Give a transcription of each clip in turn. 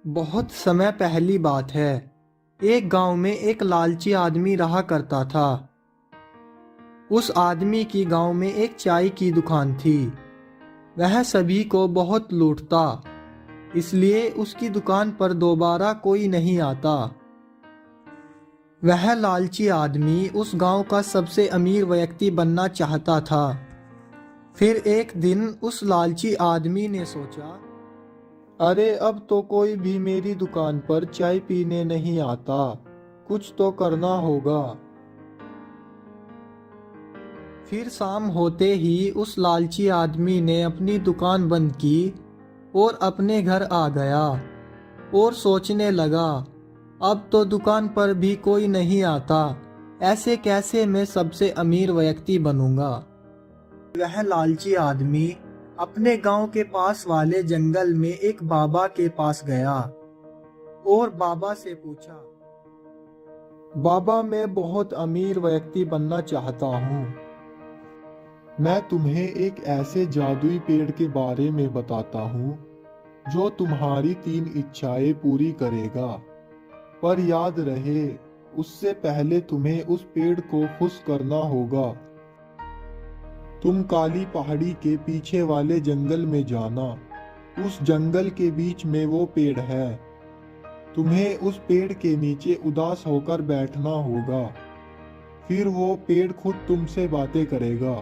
बहुत समय पहली बात है। एक गांव में एक लालची आदमी रहा करता था। उस आदमी की गांव में एक चाय की दुकान थी। वह सभी को बहुत लूटता, इसलिए उसकी दुकान पर दोबारा कोई नहीं आता। वह लालची आदमी उस गांव का सबसे अमीर व्यक्ति बनना चाहता था। फिर एक दिन उस लालची आदमी ने सोचा, अरे अब तो कोई भी मेरी दुकान पर चाय पीने नहीं आता, कुछ तो करना होगा। फिर शाम होते ही उस लालची आदमी ने अपनी दुकान बंद की और अपने घर आ गया और सोचने लगा, अब तो दुकान पर भी कोई नहीं आता, ऐसे कैसे मैं सबसे अमीर व्यक्ति बनूंगा। वह लालची आदमी अपने गांव के पास वाले जंगल में एक बाबा के पास गया और बाबा से पूछा, बाबा मैं बहुत अमीर व्यक्ति बनना चाहता हूँ। मैं तुम्हें एक ऐसे जादुई पेड़ के बारे में बताता हूँ जो तुम्हारी 3 इच्छाएं पूरी करेगा। पर याद रहे, उससे पहले तुम्हें उस पेड़ को खुश करना होगा। तुम काली पहाड़ी के पीछे वाले जंगल में जाना। उस जंगल के बीच में वो पेड़ है। तुम्हें उस पेड़ के नीचे उदास होकर बैठना होगा। फिर वो पेड़ खुद तुमसे बातें करेगा।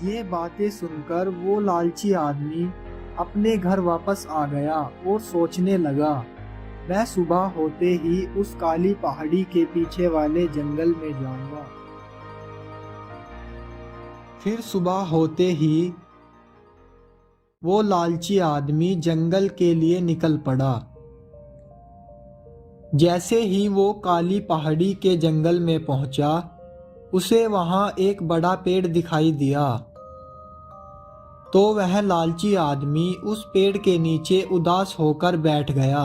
ये बातें सुनकर वो लालची आदमी अपने घर वापस आ गया और सोचने लगा, मैं सुबह होते ही उस काली पहाड़ी के पीछे वाले जंगल में जाऊंगा। फिर सुबह होते ही वो लालची आदमी जंगल के लिए निकल पड़ा। जैसे ही वो काली पहाड़ी के जंगल में पहुंचा, उसे वहां एक बड़ा पेड़ दिखाई दिया। तो वह लालची आदमी उस पेड़ के नीचे उदास होकर बैठ गया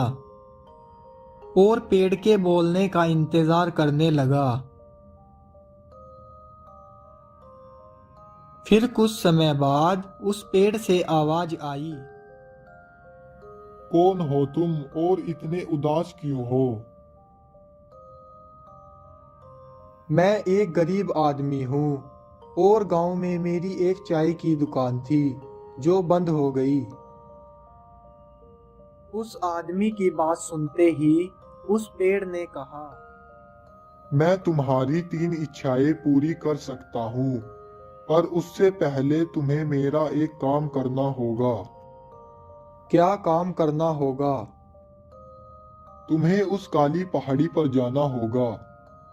और पेड़ के बोलने का इंतजार करने लगा। फिर कुछ समय बाद उस पेड़ से आवाज आई, कौन हो तुम और इतने उदास क्यों हो? मैं एक गरीब आदमी हूँ और गांव में मेरी एक चाय की दुकान थी जो बंद हो गई। उस आदमी की बात सुनते ही उस पेड़ ने कहा, मैं तुम्हारी 3 इच्छाएं पूरी कर सकता हूँ, पर उससे पहले तुम्हें मेरा एक काम करना होगा। क्या काम करना होगा? तुम्हें उस काली पहाड़ी पर जाना होगा।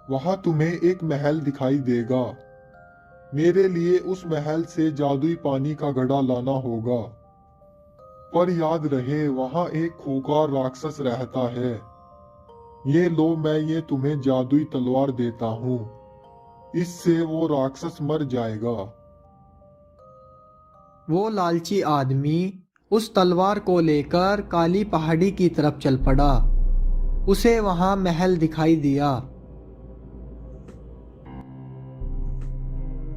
वहां तुम्हें एक महल दिखाई देगा। मेरे लिए उस महल से जादुई पानी का घड़ा लाना होगा। पर याद रहे, वहां एक खूंखार राक्षस रहता है। ये लो, मैं ये तुम्हें जादुई तलवार देता हूँ। इससे वो राक्षस मर जाएगा। वो लालची आदमी उस तलवार को लेकर काली पहाड़ी की तरफ चल पड़ा। उसे वहां महल दिखाई दिया।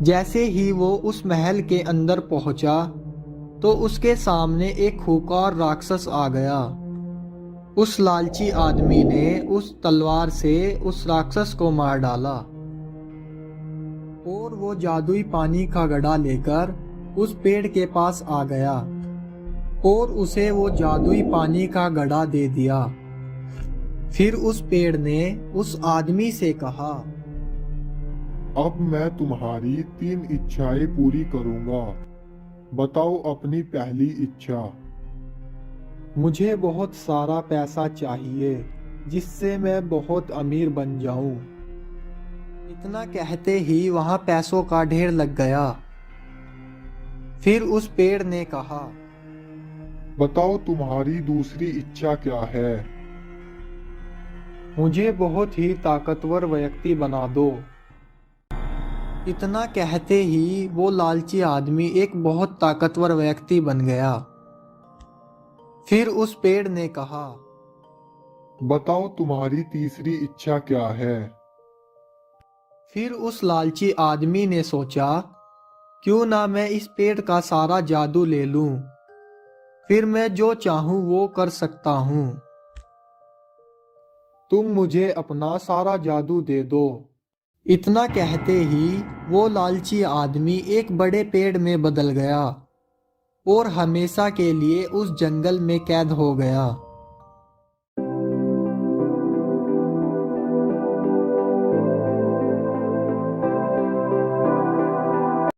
जैसे ही वो उस महल के अंदर पहुंचा, तो उसके सामने एक खूंखार राक्षस आ गया। उस लालची आदमी ने उस तलवार से उस राक्षस को मार डाला और वो जादुई पानी का घड़ा लेकर उस पेड़ के पास आ गया और उसे वो जादुई पानी का घड़ा दे दिया। फिर उस पेड़ ने उस आदमी से कहा, अब मैं तुम्हारी 3 इच्छाएं पूरी करूंगा। बताओ अपनी पहली इच्छा। मुझे बहुत सारा पैसा चाहिए जिससे मैं बहुत अमीर बन जाऊं। इतना कहते ही वहां पैसों का ढेर लग गया। फिर उस पेड़ ने कहा, बताओ तुम्हारी दूसरी इच्छा क्या है? मुझे बहुत ही ताकतवर व्यक्ति बना दो। इतना कहते ही वो लालची आदमी एक बहुत ताकतवर व्यक्ति बन गया। फिर उस पेड़ ने कहा, बताओ तुम्हारी तीसरी इच्छा क्या है? फिर उस लालची आदमी ने सोचा, क्यों ना मैं इस पेड़ का सारा जादू ले लूं। फिर मैं जो चाहूँ वो कर सकता हूँ। तुम मुझे अपना सारा जादू दे दो। इतना कहते ही वो लालची आदमी एक बड़े पेड़ में बदल गया और हमेशा के लिए उस जंगल में कैद हो गया।